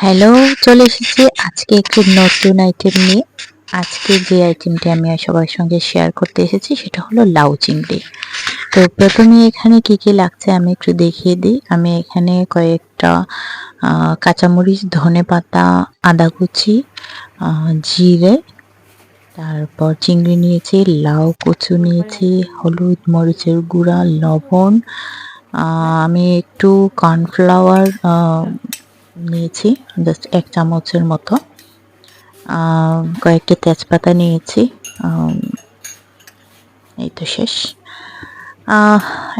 Hello, চলে এসেছি আজকে একটি নতুন আইটেম নিয়ে। আজকে যে আইটেমটি আমি সবার সঙ্গে শেয়ার করতে এসেছি সেটা হলো লাউ চিংড়ি। তো প্রথমে এখানে কি লাগছে আমি একটু দেখিয়ে দিই। আমি এখানে কয়েকটা কাঁচামরিচ, ধনেপাতা, আদা কুচি, জিরে, তারপর চিংড়ি নিয়েছি, লাউ কচু নিয়েছি, হলুদ, মরিচের গুঁড়া, লবণ, আমি একটু কর্নফ্লাওয়ার নিয়েছি জাস্ট ১ চামচের মতো, কয়েকটা তেজপাতা নিয়েছি। এই তো শেষ।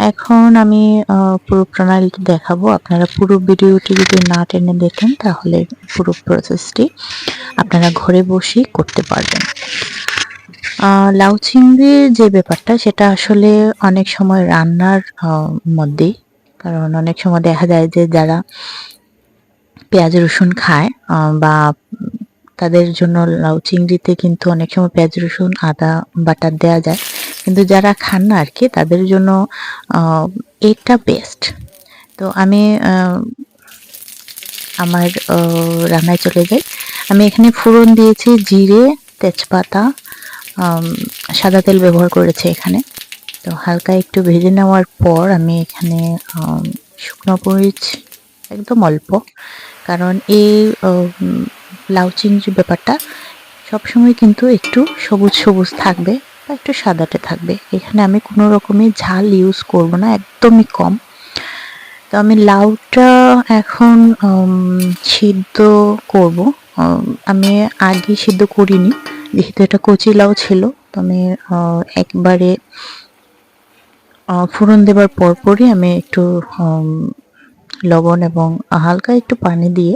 এখন আমি পুরো প্রণালীটি দেখাবো। আপনারা পুরো ভিডিওটি যদি না টেনে দেখেন তাহলে পুরো প্রসেসটি আপনারা ঘরে বসেই করতে পারবেন। লাউ চিংড়ির যে ব্যাপারটা সেটা আসলে অনেক সময় রান্নার মধ্যেই, কারণ অনেক সময় দেখা যায় যে যারা পেঁয়াজ রসুন খায় বা তাদের জন্য লাউ চিংড়িতে কিন্তু অনেক সময় পেঁয়াজ রসুন আদা বাটা দেওয়া যায়, কিন্তু যারা খান না আর কি তাদের জন্য এটা বেস্ট। তো আমি আমার রান্নায় চলে যাই। আমি এখানে ফোড়ন দিয়েছি জিরে, তেজপাতা, সাদা তেল ব্যবহার করেছি এখানে। তো হালকা একটু ভেজে নেওয়ার পর আমি এখানে শুকনো মরিচ একদম অল্প, কারণ এই লাউ চিংড়ির ব্যাপারটা সবসময় কিন্তু একটু সবুজ সবুজ থাকবে বা একটু সাদাটে থাকবে। এখানে আমি কোনো রকমই ঝাল ইউজ করব না, একদমই কম। তো আমি লাউটা এখন সিদ্ধ করব। আমি আগে সিদ্ধ করিনি, যেহেতু এটা কচি লাউ ছিল। তো আমি একবারে ফোড়ন দেবার পরপরই আমি একটু লবণ এবং হালকা একটু পানি দিয়ে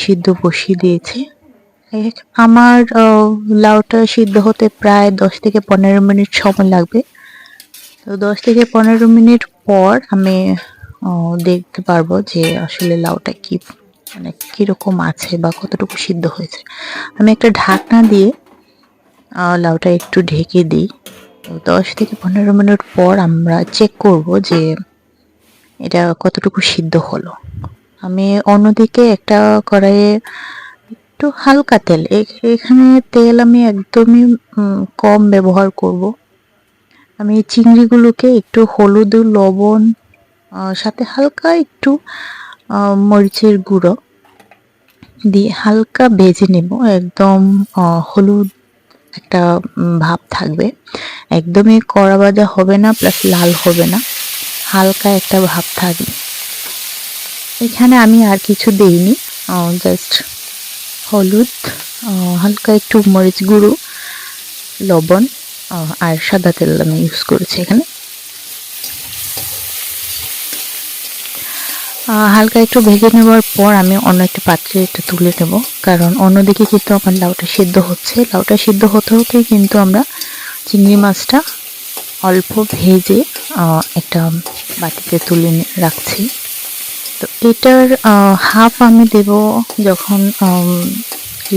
সিদ্ধ বসিয়ে দিয়েছি। আমার লাউটা সিদ্ধ হতে প্রায় 10 থেকে 15 মিনিট সময় লাগবে। তো 10 থেকে 15 মিনিট পর আমি দেখতে পারবো যে আসলে লাউটা কি মানে কীরকম আছে বা কতটুকু সিদ্ধ হয়েছে। আমি একটা ঢাকনা দিয়ে লাউটা একটু ঢেকে দিই। 10 থেকে 15 মিনিট পর আমরা চেক করব যে এটা কতটুকু সিদ্ধ হলো। আমি অন্যদিকে একটা কড়াইয়ে একটু হালকা তেল, এখানে তেল আমি একদমই কম ব্যবহার করব। আমি চিংড়িগুলোকে একটু হলুদ, লবণ, সাথে হালকা একটু মরিচের গুঁড়ো দিয়ে হালকা ভেজে নেব। একদম হলুদ একটা ভাব থাকবে, একদমই কড়া ভাজা হবে না, প্লাস লাল হবে না, হালকা একটা ভাব থাকবে। এখানে আমি আর কিছু দেইনি, জাস্ট হলুদ, হালকা একটু মরিচ গুঁড়ো, লবণ আর সাদা তেল আমি ইউজ করেছি এখানে। হালকা একটু ভেজে নেওয়ার পর আমি অন্য একটা পাত্রে এটা তুলে নেব, কারণ অন্যদিকে কিন্তু আমার লাউটা সিদ্ধ হচ্ছে। লাউটা সিদ্ধ হতে হতেই কিন্তু আমরা চিংড়ি মাছটা অল্প ভেজে একটা বাটিতে তুলে রাখছি। তো এটার হাফ আমি দেব যখন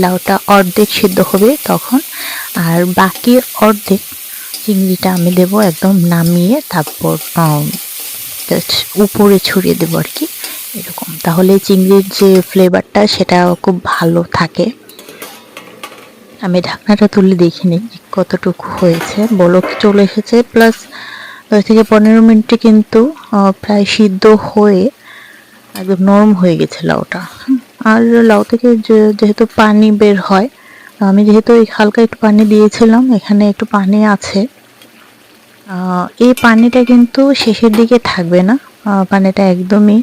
লাউটা অর্ধেক সিদ্ধ হবে তখন, আর বাকি অর্ধেক চিংড়িটা আমি দেব একদম নামিয়ে, তারপর জাস্ট উপরে ছড়িয়ে দেবো আর কি, এরকম। তাহলে চিংড়ির যে ফ্লেভারটা সেটা খুব ভালো থাকে। আমি ঢাকনাটা তুলে দেখিনি কতটুকু হয়েছে, বলক চলে এসেছে, প্লাস 10 থেকে 15 মিনিটে কিন্তু প্রায় সিদ্ধ হয়ে একদম নরম হয়ে গেছে লাউটা। আর লাউ থেকে যেহেতু পানি বের হয়, আমি যেহেতু হালকা একটু পানি দিয়েছিলাম, এখানে একটু পানি আছে। এই পানিটা কিন্তু শেষের দিকে থাকবে না, পানিটা একদমই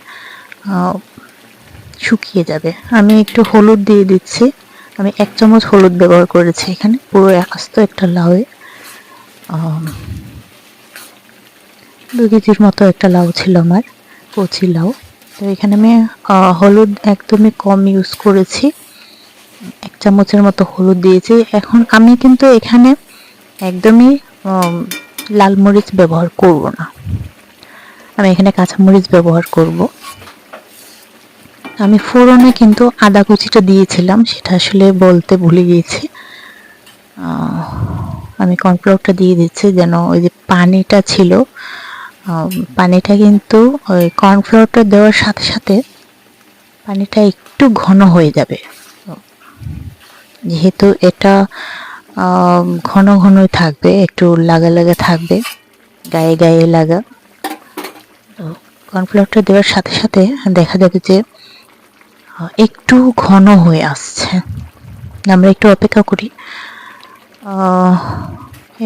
শুকিয়ে যাবে। আমি একটু হলুদ দিয়ে দিচ্ছি, আমি 1 চামচ হলুদ ব্যবহার করেছি এখানে পুরো আস্ত একটা লাউয়ে। 2 কেজির মতো একটা লাউ ছিল আমার, কচি লাউ। তো এখানে আমি হলুদ একদমই কম ইউজ করেছি, 1 চামচের মতো হলুদ দিয়েছি। এখন আমি কিন্তু এখানে একদমই লাল মরিচ ব্যবহার করব না, আমি এখানে কাঁচামরিচ ব্যবহার করব। আমি ফোড়নে কিন্তু আদা কুচিটা দিয়েছিলাম, সেটা আসলে বলতে ভুলে গিয়েছি। আমি কর্নফ্লাওয়ারটা দিয়ে দিচ্ছি যেন ওই যে পানিটা ছিল, পানিটা কিন্তু ওই কর্নফ্লাওয়ারটা দেওয়ার সাথে সাথে পানিটা একটু ঘন হয়ে যাবে। যেহেতু এটা ঘন ঘনই থাকবে, একটু লাগা লাগা থাকবে, গায়ে গায়ে লাগা। তো কর্নফ্লাওয়ারটা দেওয়ার সাথে সাথে দেখা যাবে যে একটু ঘন হয়ে আসছে। আমরা একটু অপেক্ষা করি।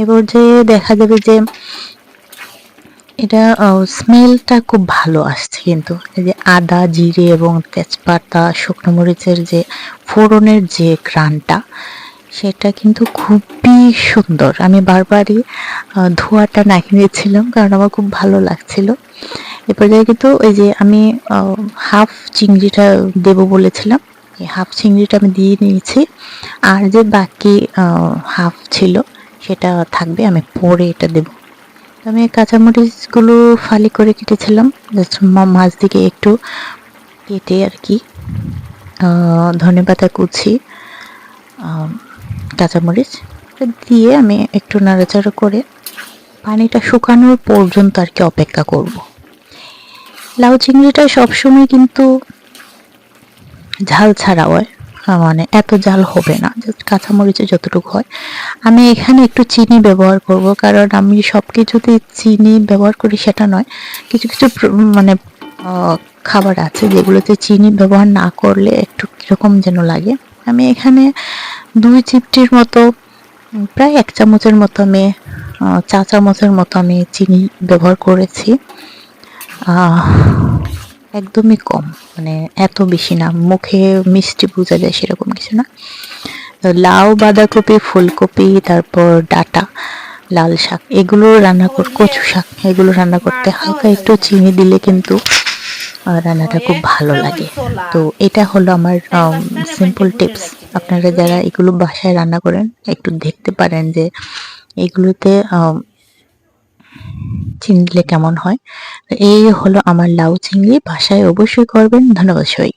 এবার যে দেখা যাবে যে এটা স্মেলটা খুব ভালো আসছে, কিন্তু এই যে আদা, জিরে এবং তেজপাতা, শুকনো মরিচের যে ফোড়নের যে ঘ্রাণটা, সেটা কিন্তু খুবই সুন্দর। আমি বারবারই ধোঁয়াটা নামিয়ে নিয়েছিলাম, কারণ আমার খুব ভালো লাগছিল। এ পর্যায়ে কিন্তু ওই যে আমি হাফ চিংড়িটা দেব বলেছিলাম, এই হাফ চিংড়িটা আমি দিয়ে নিয়েছি। আর যে বাকি হাফ ছিল সেটা থাকবে, আমি পরে এটা দেব। আমি কাঁচামরিচগুলো ফালি করে কেটেছিলাম, জাস্ট মাছ দিকে একটু কেটে আর কি। ধনেপাতা কুচি, কাঁচামরিচ দিয়ে আমি একটু নাড়াচাড়া করে পানিটা শুকানোর পর্যন্ত আর কি অপেক্ষা করব। লাউ চিংড়িটা সবসময় কিন্তু ঝাল ছাড়া হয়, মানে এত ঝাল হবে না, জাস্ট কাঁচামরিচে যতটুকু হয়। আমি এখানে একটু চিনি ব্যবহার করব, কারণ আমি সব কিছুতে চিনি ব্যবহার করি সেটা নয়। কিছু কিছু মানে খাবার আছে যেগুলোতে চিনি ব্যবহার না করলে একটু কীরকম যেন লাগে। আমি এখানে 2 চিমটির মতো, প্রায় 1 চামচের মতো আমি, চা চামচের মতো আমি চিনি ব্যবহার করেছি। একদমই কম, মানে এত বেশি না, মুখে মিষ্টি বোঝা যায় সেরকম কিছু না। লাউ, বাঁধাকপি, ফুলকপি, তারপর ডাঁটা, লাল শাক, এগুলো রান্না কচু শাক, এগুলো রান্না করতে হালকা একটু চিনি দিলে কিন্তু রান্নাটা খুব ভালো লাগে। তো এটা হলো আমার সিম্পল টিপস। আপনারা যারা এগুলো বাসায় রান্না করেন একটু দেখতে পারেন যে এগুলোতে চিংড়ি দিলে কেমন হয়। এই হলো আমার লাউ চিংড়ি, বাসায় অবশ্যই করবেন। ধন্যবাদ সবাই।